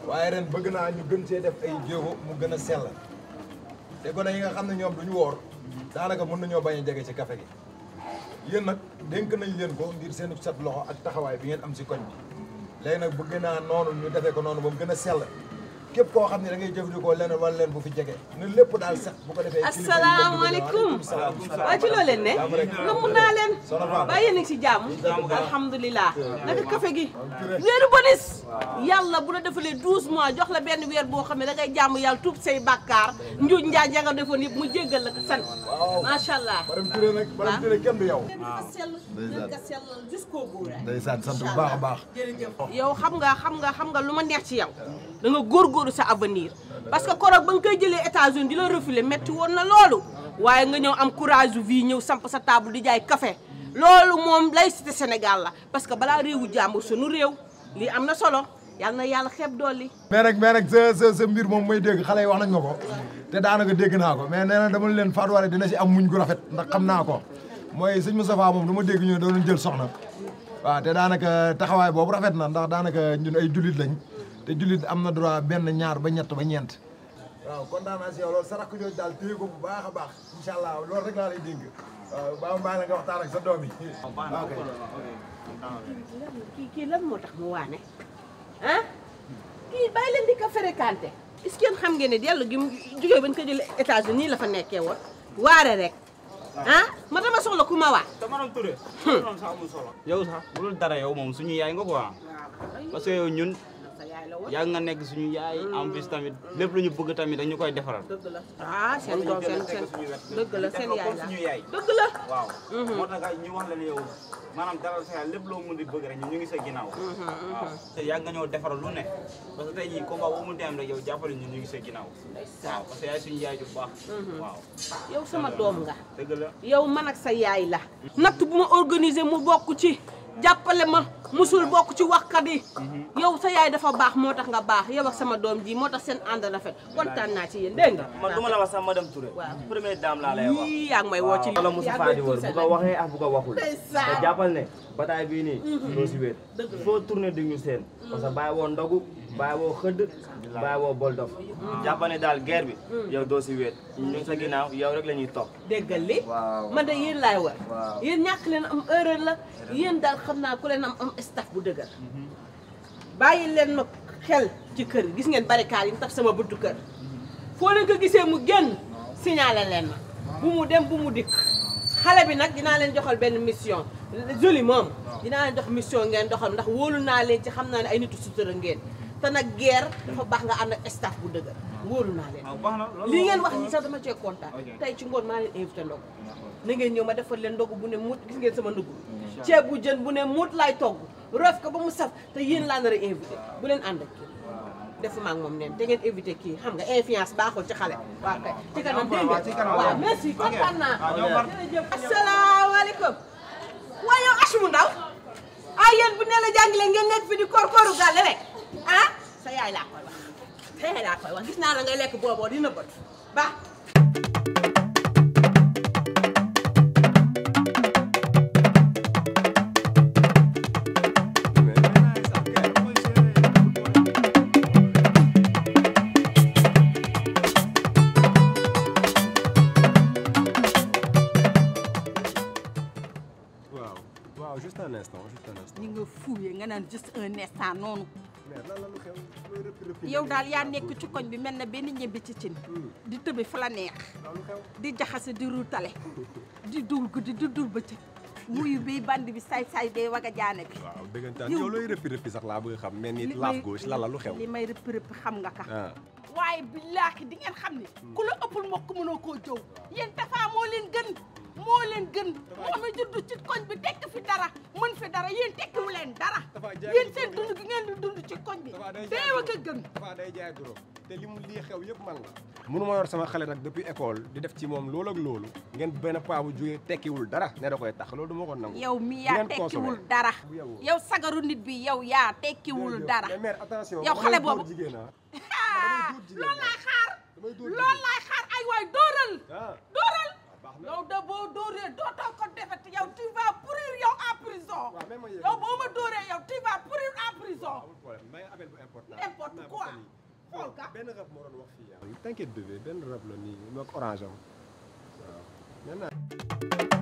waaye ren bëgg naa ñu gën see def ay jéego mu gën a sell te gone yi nga xam ne ñoom duñu woor daanaka mën nañoo bañ a jege ci café gi yéen nag dénk nañ leen ko ngir seen set loxo ak taxawaay bi ngeen am si koñ bi léegi nag bëgg naa noonu ñu defee ko noonu ba mu gën a sell képp koo xam ne da ngay jëfandikoo leneen wala leen bu fi jege ne lépp daal set bu ko defee. asalaamaaleykum waa ci loo leen ne namm naa leen baa yéen a ngi si jàmm alhamdulilah naka café gi weeru bonus yàlla bu la defalee 12 mois jox la benn weer boo xam ne da ngay jàmm yàlla tuub say bàkkaar njuuj njaaj nga defoon yëpp mu jéggal la ko sant macha allah. Madame Touré nag Madame Touré kenn du yow. dafa sell dafa sell jusqu'au bout rek. ndeysaan sant bu baax a baax. yow xam nga lu ma neex ci yow da nga góorgóorlu sa avenir parce que koroog ba nga koy jëlee États-Unis di la refilé metti woon na loolu waaye nga ñëw am courage vie ñëw samp sa table di jaay café loolu moom laïcité Sénégal la parce que balaa réewu jàmbur sunu réew lii am na solo yàlla na yàlla xeeb dolli. mais nag sa mbir moom mooy dégg xale yi wax nañ ma ko te daanaka dégg naa ko mais nee na dama leen Fatou Waré dina si am muñ gu rafet ndax xam naa ko mooy sëñ Moustapha moom dama dégg ñu doon jël soxna waaw te daanaka taxawaay boobu rafet na ndax daanaka ñun ay jullit lañ te jullit am na droit benn ñaar ba ñett ba ñeent. waaw kontaan naa si yow loolu sa rakk jooju daal téye ko bu baax a baax incha allah loolu rek laa lay dénk waaw baax na nga waxtaan ak sa doom yi. ok. kii lan moo tax mu waane ah kii bàyyi leen di ko fréquenté est-ce que xam ngeen ne dellu gi mu jógee ba ñu ko jëlee États-Unis nii la fa nekkee woon waare rek ah ma dama soxla ku ma waat. te madame Touré. noonu sax amul solo. yow sax bu dul dara yow moom suñu yaay nga quoi parce que yow ñun. yaa nga nekk suñu yaay en plus tamit lépp lu ñu bëgg tamit dañu koy defaral. dëgg la ah seen doom seen dëgg la seen yaay la suñu yaay. dëgg la waaw. moo tax ñu wax la ne yow maanaam dara sa yaay lépp loo mën di bëgg rek ñu ngi sa ginnaaw. waaw te yaa nga ñëw defaral lu ne parce que tey jii combat boo mënti am rek yow jàppale ñu ngi sa ginnaaw. waaw parce que yaay suñu yaay ju baax. waaw. yow sama doom nga. dëgg la yow man ak sa yaay la. natt bu ma organisé mu bokk ci. jàppale ma musul bokk ci waxkat yi yow sa yaay dafa baax moo tax nga baax yow ak sama doom ji moo tax seen ànd rafet kontaan naa ci yéen dégg nga. man du ma la wax sax madame Touré. waaw première dame laa lay wax. yii yaa ngi may woo ci wala Moussa Fadi wër bu ko waxee ak bu ko waxul. te jàppal ne bataay bii nii. doo si wéet. foo tourné di ñu seen. parce que bàyyi woo ndogu bàyyi woo xëdd bàyyi woo bol dof. jàppal ne daal guerre bi. yow doo si wéet ñu sa ginnaaw yow rek la ñuy topp. déggal li waaw man de yéen laay war. waaw yéen ñàkk leen am erreur la yéen daal xam naa ku leen am staff bu dëgër. bàyyi leen ma xel ci kër gis ngeen barricade yi ñu tax sama buntu kër. foo leen ko gisee mu génn signalé leen ma bu mu dem bu mu dikk xale bi nag dinaa leen joxal benn mission joli moom dinaa leen jox mission ngeen doxal ndax wóolu naa leen ci xam naa ne ay nitu sutura ngeen te nag guerre dafa baax nga ànd ak staff bu dëgër wóolu naa leen lii ngeen wax ni sax dama cee kontaan tey ci ngoon maa leen invité ndogu na ngeen ñëw ma defal leen ndogu bu ne muut gis ngeen sama ndugg ceeb bu jën bu ne muut laay togg roof ko ba mu saf te yéen laa nar a invité bu leen ànd ak kii defuma ak moom neen te ngeen invité kii xam nga influence baaxul ci xale waaw kay ci kanam dégg nga waaw merci kontaan naa jërëjëf asalaamaaleykum waaye yow Asou Ndaw ah yéen bu ne la jàngile ngeen nekk fi di korkoru gàlle rek ah sa yaay laa koy wax sa yaay laa koy wax gis naa la ngay lekk booboo dina bët ba waaw juste un instant ñi nga fuuyee nga naan juste un instant noonu. mais lan la lu xew yow daal yaa nekk ci koñ bi mel na benn ñebbe ci cin. di tëbe fa la neex. di jaxase di ruutale. di dul guddi di dul bëccëg. wuyu bi bandi bi say bee waga jaane bi. waaw dëggantaan yow looy rëppi sax laa bëgg a xam mais ni laaf gauche lan la lu xew. li may rëppi xam nga ka. waaye billaahi di ngeen xam ni. ku la ëppul mbokk mënoo koo jow yéen Tafa moo leen gën. moo leen gën moo ma juddu ci koñ bi tekk fi dara mën fi dara yéen tekkiwu leen dara yéen seen dund gi ngeen di dund ci koñ bi teew ak a gën Tafa day jaay goro te li mu lii xew yëpp man la mënu ma yor sama xale nag depuis école di def ci moom loolu ak loolu ngeen benn paa bu jógee tekkiwul dara ne da koy tax loolu du ma ko nangu yow mi yaa tekkiwul dara yow sagaru nit bi yow yaa tekkiwul dara mais attention yow xale boobu loolu laay xaar ay waay dóoral yow da boo dóoree dootoo ko defati yow tu vas pourrir yow en prison yow boo ma dóoree yow tu vas pourrir en prison appel bu important. n'importe quoi xool ka benn rab moo doon wax fii. t'inquiète bébé benn rab la nii moog orange am waaw.